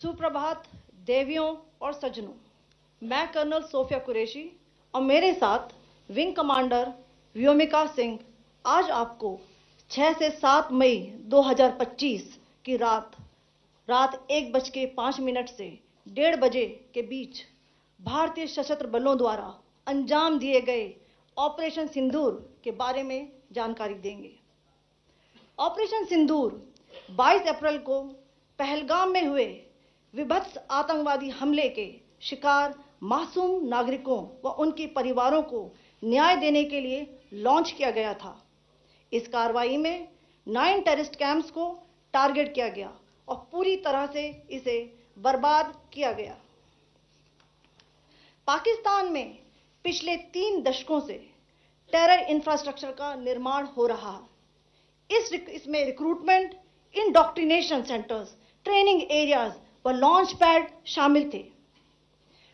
सुप्रभात देवियों और सज्जनों, मैं कर्नल सोफिया कुरैशी और मेरे साथ विंग कमांडर व्योमिका सिंह आज आपको 6 से 7 मई 2025 की रात 1:05 से 1:30 बजे के बीच भारतीय सशस्त्र बलों द्वारा अंजाम दिए गए ऑपरेशन सिंदूर के बारे में जानकारी देंगे। ऑपरेशन सिंदूर 22 अप्रैल को पहलगाम में हुए विभत्स आतंकवादी हमले के शिकार मासूम नागरिकों व उनके परिवारों को न्याय देने के लिए लॉन्च किया गया था। इस कार्रवाई में 9 टेररिस्ट कैंप्स को टारगेट किया गया और पूरी तरह से इसे बर्बाद किया गया। पाकिस्तान में पिछले 3 दशकों से टेरर इंफ्रास्ट्रक्चर का निर्माण हो रहा है। इसमें recruitment, indoctrination centres, training areas व लॉन्च पैड शामिल थे,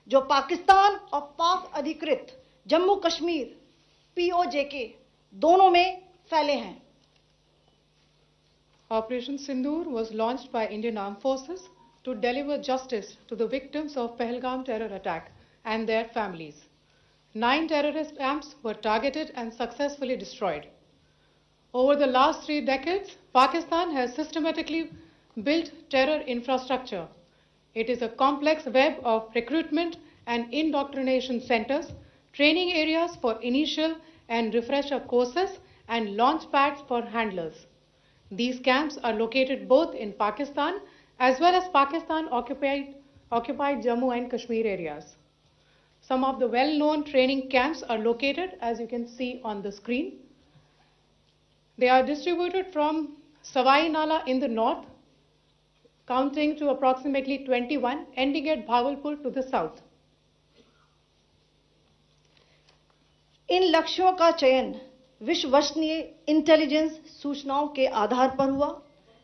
जो पाकिस्तान और पाक अधिकृत जम्मू कश्मीर POJK दोनों में फैले हैं। Operation Sindoor was launched by Indian Armed Forces to deliver justice to the victims of Pahalgam terror attack and their families. 9 terrorist camps were targeted and successfully destroyed. Over the last 3 decades, Pakistan has systematically built terror infrastructure. It is a complex web of recruitment and indoctrination centers, training areas for initial and refresher courses, and launch pads for handlers. These camps are located both in Pakistan as well as Pakistan-occupied Jammu and Kashmir areas. Some of the well-known training camps are located, as you can see on the screen. They are distributed from Savai Nala in the north, counting to approximately 21, ending at Bhagalpur to the south. इन लक्ष्यों का चयन विश्वसनीय intelligence सूचनाओं के आधार पर हुआ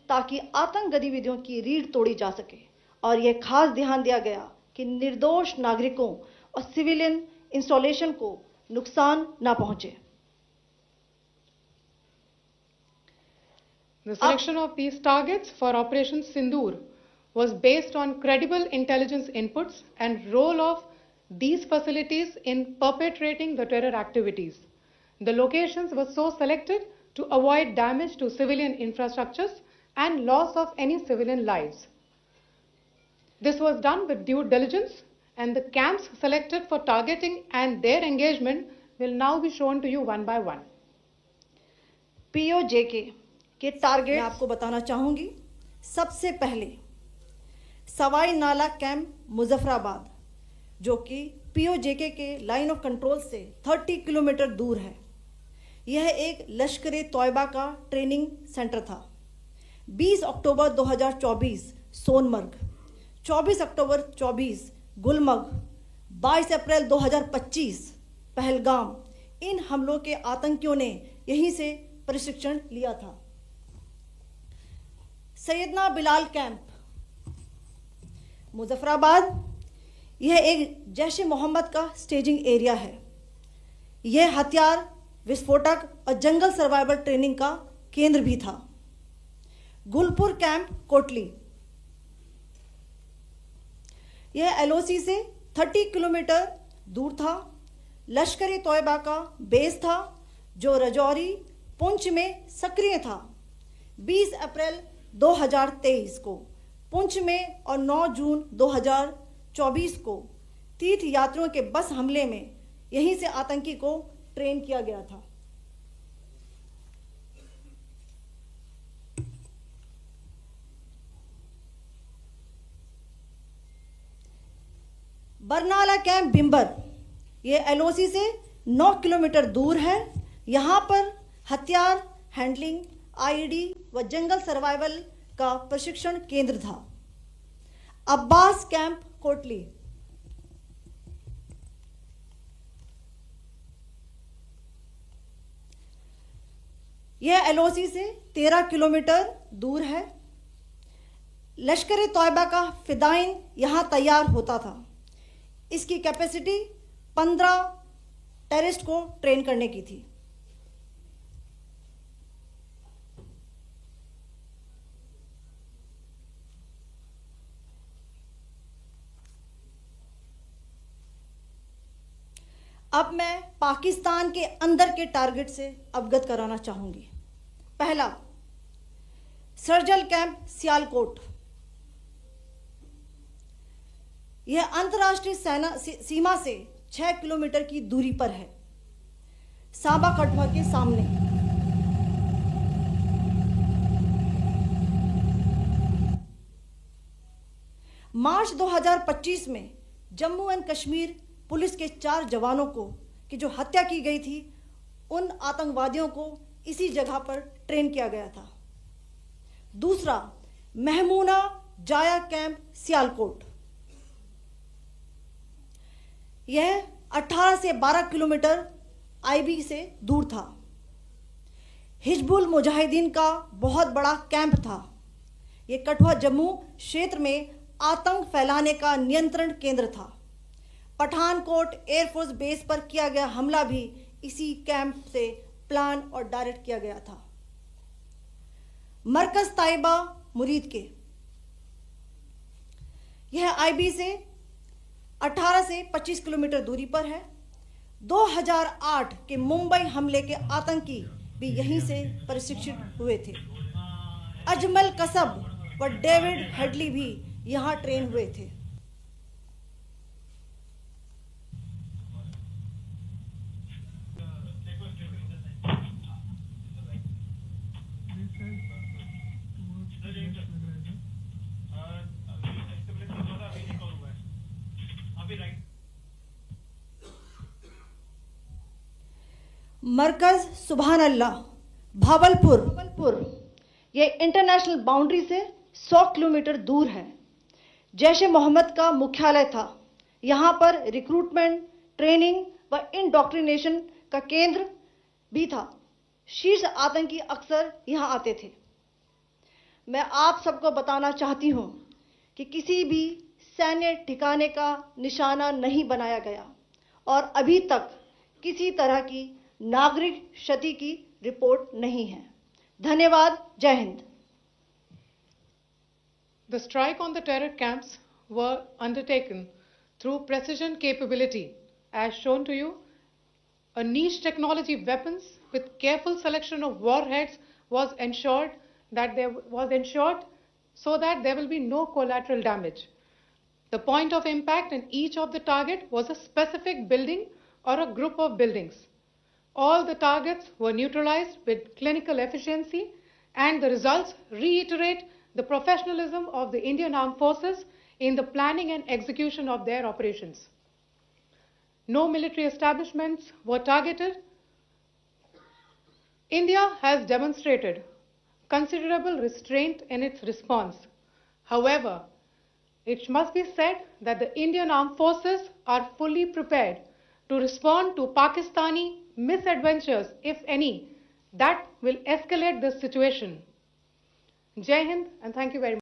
ताकि आतंक गतिविधियों की रीढ़ तोड़ी जा सके, और यह खास ध्यान दिया गया कि निर्दोष नागरिकों और सिविलियन इंस्टॉलेशन को नुकसान न पहुंचे। The selection of these targets for Operation Sindoor was based on credible intelligence inputs and role of these facilities in perpetrating the terror activities. The locations were so selected to avoid damage to civilian infrastructures and loss of any civilian lives. This was done with due diligence, and the camps selected for targeting and their engagement will now be shown to you one by one. POJK के target मैं आपको बताना चाहूंगी। सबसे पहले सवाई नाला camp Muzaffarabad, जो कि POJK के लाइन ऑफ कंट्रोल से 30 किलोमीटर दूर है। यह एक लश्कर तौयबा का ट्रेनिंग सेंटर था। 20 अक्टूबर 2024 सोनमर्ग, 24 अक्टूबर 24 गुलमर्ग, 22 अप्रैल 2025 पहलगाम, इन हमलों के आतंकियों ने यहीं से प्रशिक्षण लिया था। सैयदना बिलाल कैंप मुजफ्फराबाद, यह एक जैश-ए मोहम्मद का स्टेजिंग एरिया है। यह हथियार, विस्फोटक और जंगल सर्वाइवल ट्रेनिंग का केंद्र भी था। गुलपुर कैंप कोटली, यह LOC से 30 किलोमीटर दूर था। लश्कर तौयबा का बेस था, जो रजौरी पुंछ में सक्रिय था। 20 अप्रैल 2023 को पुंछ में और 9 जून 2024 को तीर्थ यात्रियों के बस हमले में यहीं से आतंकी को ट्रेन किया गया था। बरनाला कैंप बिंबर, यह LOC से 9 किलोमीटर दूर है। यहां पर हथियार, हैंडलिंग, IED व जंगल सर्वाइवल का प्रशिक्षण केंद्र था। अब्बास कैंप कोटली, यह LOC से 13 किलोमीटर दूर है। लश्कर तौयबा का फिदाइन यहां तैयार होता था। इसकी कैपेसिटी 15 टेररिस्ट को ट्रेन करने की थी। अब मैं पाकिस्तान के अंदर के टारगेट से अवगत कराना चाहूंगी। पहला, सर्जिकल कैंप सियालकोट। यह अंतर्राष्ट्रीय सीमा से 6 किलोमीटर की दूरी पर है, सांबा कठुआ के सामने। मार्च 2025 में जम्मू एंड कश्मीर पुलिस के 4 जवानों को की जो हत्या की गई थी, उन आतंकवादियों को इसी जगह पर ट्रेन किया गया था। दूसरा, महमूना जाया कैंप सियालकोट। यह 18 से 12 किलोमीटर आईबी से दूर था। हिजबुल मुजाहिदीन का बहुत बड़ा कैंप था। यह कठुआ जम्मू क्षेत्र में आतंक फैलाने का नियंत्रण केंद्र था। पठानकोट एयरफोर्स बेस पर किया गया हमला भी इसी कैंप से प्लान और डायरेक्ट किया गया था। मरकज ताइबा मुरीद के, यह आईबी से 18 से 25 किलोमीटर दूरी पर है। 2008 के मुंबई हमले के आतंकी भी यहीं से प्रशिक्षित हुए थे। अजमल कसब व डेविड हेडली भी यहां ट्रेन हुए थे। मरकज सुभान अल्लाह भावलपुर, यह इंटरनेशनल बाउंड्री से 100 किलोमीटर दूर है। जैश ए मोहम्मद का मुख्यालय था। यहाँ पर रिक्रूटमेंट, ट्रेनिंग व इंडोक्ट्रिनेशन का केंद्र भी था। शीर्ष आतंकी अक्सर यहाँ आते थे। मैं आप सबको बताना चाहती हूँ कि किसी भी सैन्य ठिकाने का निशाना नहीं बनाया गया और अभी तक किसी तरह की नागरिक क्षति की रिपोर्ट नहीं है। धन्यवाद। जय Hind. The strike on the terror camps were undertaken through precision capability, as shown to you. A niche technology weapons with careful selection of warheads was ensured so that there will be no collateral damage. The point of impact in each of the target was a specific building or a group of buildings. All the targets were neutralized with clinical efficiency, and the results reiterate the professionalism of the Indian Armed Forces in the planning and execution of their operations. No military establishments were targeted. India has demonstrated considerable restraint in its response. However, it must be said that the Indian Armed Forces are fully prepared to respond to Pakistani misadventures, if any, that will escalate the situation. Jai Hind, and thank you very much.